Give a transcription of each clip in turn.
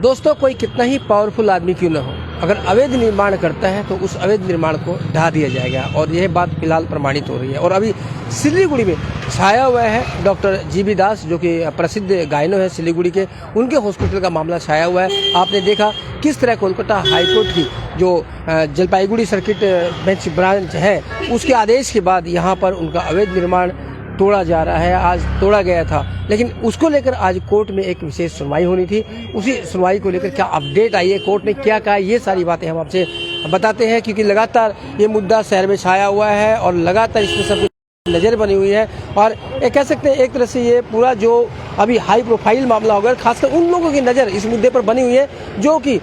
दोस्तों, कोई कितना ही पावरफुल आदमी क्यों ना हो, अगर अवैध निर्माण करता है तो उस अवैध निर्माण को ढहा दिया जाएगा। और यह बात फिलहाल प्रमाणित हो रही है। और अभी सिलीगुड़ी में छाया हुआ है डॉक्टर जीबी दास, जो कि प्रसिद्ध गायनो है सिलीगुड़ी के, उनके हॉस्पिटल का मामला छाया हुआ है। आपने देखा किस तरह कोलकाता हाईकोर्ट की जो जलपाईगुड़ी सर्किट बेंच ब्रांच है, उसके आदेश के बाद यहाँ पर उनका अवैध निर्माण तोड़ा जा रहा है। आज तोड़ा गया था, लेकिन उसको लेकर आज कोर्ट में एक विशेष सुनवाई होनी थी। उसी सुनवाई को लेकर क्या अपडेट आई है, कोर्ट ने क्या कहा, ये सारी बातें हम आपसे बताते हैं, क्योंकि लगातार ये मुद्दा शहर में छाया हुआ है और लगातार इसमें सब कुछ नज़र बनी हुई है। और ये कह सकते हैं एक तरह से ये पूरा जो अभी हाई प्रोफाइल मामला होगा, खासकर उन लोगों की नज़र इस मुद्दे पर बनी हुई है जो कि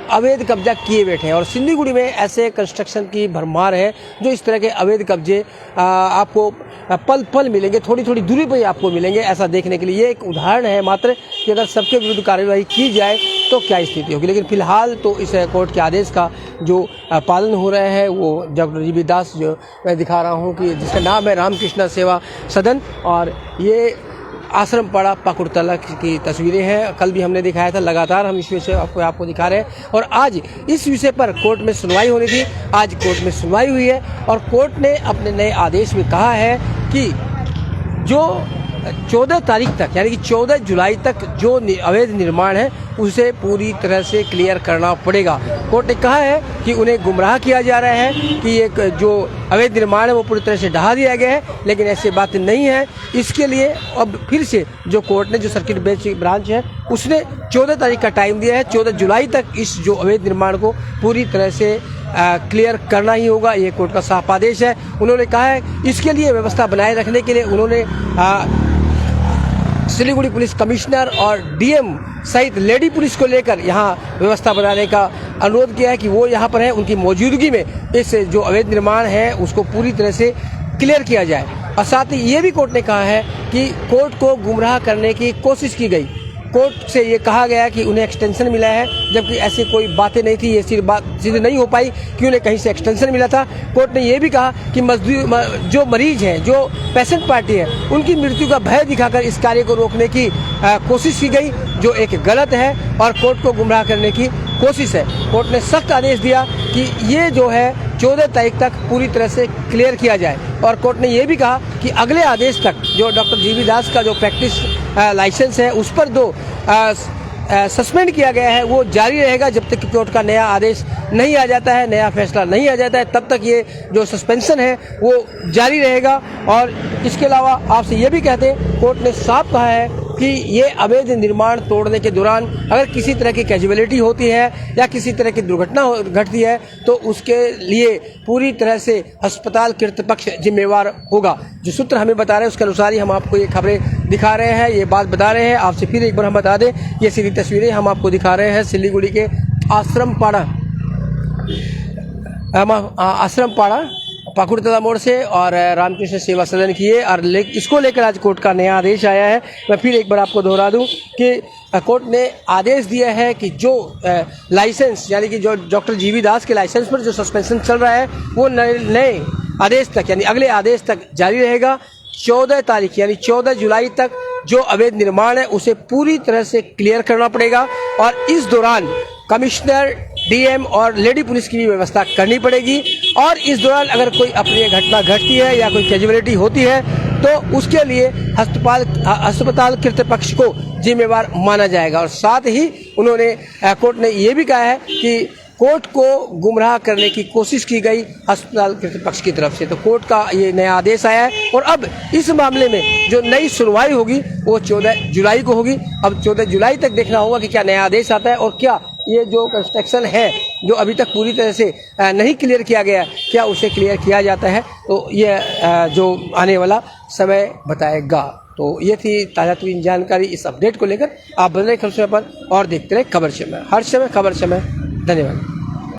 अवैध कब्जा किए बैठे हैं। और सिलीगुड़ी में ऐसे कंस्ट्रक्शन की भरमार है जो इस तरह के अवैध कब्जे आपको पल पल मिलेंगे, थोड़ी थोड़ी दूरी पर ही आपको मिलेंगे। ऐसा देखने के लिए ये एक उदाहरण है मात्र कि अगर सबके विरुद्ध कार्रवाई की जाए तो क्या स्थिति होगी। लेकिन फिलहाल तो इस कोर्ट के आदेश का जो पालन हो रहा है वो डॉक्टर जीबी दास, जो मैं दिखा रहा हूँ कि जिसका नाम है रामकृष्ण सेवा सदन, और ये आश्रम पाड़ा पाकुड़तला की तस्वीरें हैं। कल भी हमने दिखाया था, लगातार हम इस विषय आपको दिखा रहे हैं। और आज इस विषय पर कोर्ट में सुनवाई होनी थी, आज कोर्ट में सुनवाई हुई है। और कोर्ट ने अपने नए आदेश में कहा है कि जो 14 तारीख तक, यानी कि 14 जुलाई तक जो अवैध निर्माण है उसे पूरी तरह से क्लियर करना पड़ेगा। कोर्ट ने कहा है कि उन्हें गुमराह किया जा रहा है कि ये जो अवैध निर्माण है वो पूरी तरह से ढहा दिया गया है, लेकिन ऐसी बात नहीं है। इसके लिए अब फिर से जो कोर्ट ने, जो सर्किट बेंच ब्रांच है, उसने 14 तारीख का टाइम दिया है। 14 जुलाई तक इस जो अवैध निर्माण को पूरी तरह से क्लियर करना ही होगा। ये कोर्ट का साफ आदेश है। उन्होंने कहा है इसके लिए व्यवस्था बनाए रखने के लिए उन्होंने सिलीगुड़ी पुलिस कमिश्नर और डीएम सहित लेडी पुलिस को लेकर यहाँ व्यवस्था बनाने का अनुरोध किया है कि वो यहाँ पर है, उनकी मौजूदगी में इस जो अवैध निर्माण है उसको पूरी तरह से क्लियर किया जाए। और साथ ही ये भी कोर्ट ने कहा है कि कोर्ट को गुमराह करने की कोशिश की गई। कोर्ट से ये कहा गया कि उन्हें एक्सटेंशन मिला है, जबकि ऐसी कोई बातें नहीं थी। ये बात सीधे नहीं हो पाई कि उन्हें कहीं से एक्सटेंशन मिला था। कोर्ट ने ये भी कहा कि जो मरीज हैं, जो पेशेंट पार्टी है, उनकी मृत्यु का भय दिखाकर इस कार्य को रोकने की कोशिश की गई, जो एक गलत है और कोर्ट को गुमराह करने की कोशिश है। कोर्ट ने सख्त आदेश दिया कि ये जो है 14 तारीख तक पूरी तरह से क्लियर किया जाए। और कोर्ट ने यह भी कहा कि अगले आदेश तक जो डॉक्टर जीबी दास का जो प्रैक्टिस लाइसेंस है उस पर दो सस्पेंड किया गया है वो जारी रहेगा जब तक कोर्ट का नया आदेश नहीं आ जाता है, नया फैसला नहीं आ जाता है, तब तक ये जो सस्पेंशन है वो जारी रहेगा। और इसके अलावा आपसे ये भी कहते हैं, कोर्ट ने साफ कहा है कि ये अवैध निर्माण तोड़ने के दौरान अगर किसी तरह की कैजुअलिटी होती है या किसी तरह की दुर्घटना घटती है तो उसके लिए पूरी तरह से अस्पताल कृतपक्ष जिम्मेवार होगा। जो सूत्र हमें बता रहे हैं उसके अनुसार ही हम आपको ये खबरें दिखा रहे हैं, ये बात बता रहे हैं। आपसे फिर एक बार हम बता दें, ये सीधी तस्वीरें हम आपको दिखा रहे हैं सिलीगुड़ी के आश्रम पाड़ा पाकुड़तला मोड़ से और रामकृष्ण सेवा सदन की है। और इसको लेकर आज कोर्ट का नया आदेश आया है। मैं फिर एक बार आपको दोहरा दूं कि कोर्ट ने आदेश दिया है कि जो लाइसेंस, यानी कि जो डॉक्टर जीबी दास के लाइसेंस पर जो सस्पेंशन चल रहा है वो नए आदेश तक, यानी अगले आदेश तक जारी रहेगा। 14 तारीख यानी 14 जुलाई तक जो अवैध निर्माण है उसे पूरी तरह से क्लियर करना पड़ेगा। और इस दौरान कमिश्नर, डीएम और लेडी पुलिस की भी व्यवस्था करनी पड़ेगी। और इस दौरान अगर कोई अप्रिय घटना घटती है या कोई कैजुअलिटी होती है तो उसके लिए अस्पताल कृतपक्ष को जिम्मेवार माना जाएगा। और साथ ही उन्होंने कोर्ट ने यह भी कहा है कि कोर्ट को गुमराह करने की कोशिश की गई अस्पताल कृतपक्ष की तरफ से। तो कोर्ट का ये नया आदेश आया है और अब इस मामले में जो नई सुनवाई होगी वो 14 जुलाई को होगी। अब 14 जुलाई तक देखना होगा कि क्या नया आदेश आता है और क्या ये जो कंस्ट्रक्शन है जो अभी तक पूरी तरह से नहीं क्लियर किया गया, क्या उसे क्लियर किया जाता है। तो ये जो आने वाला समय बताएगा। तो ये थी ताज़ा तरीन जानकारी इस अपडेट को लेकर। आप बने रहे खबर समय पर और देखते रहे खबर समय, हर समय खबर समय। धन्यवाद।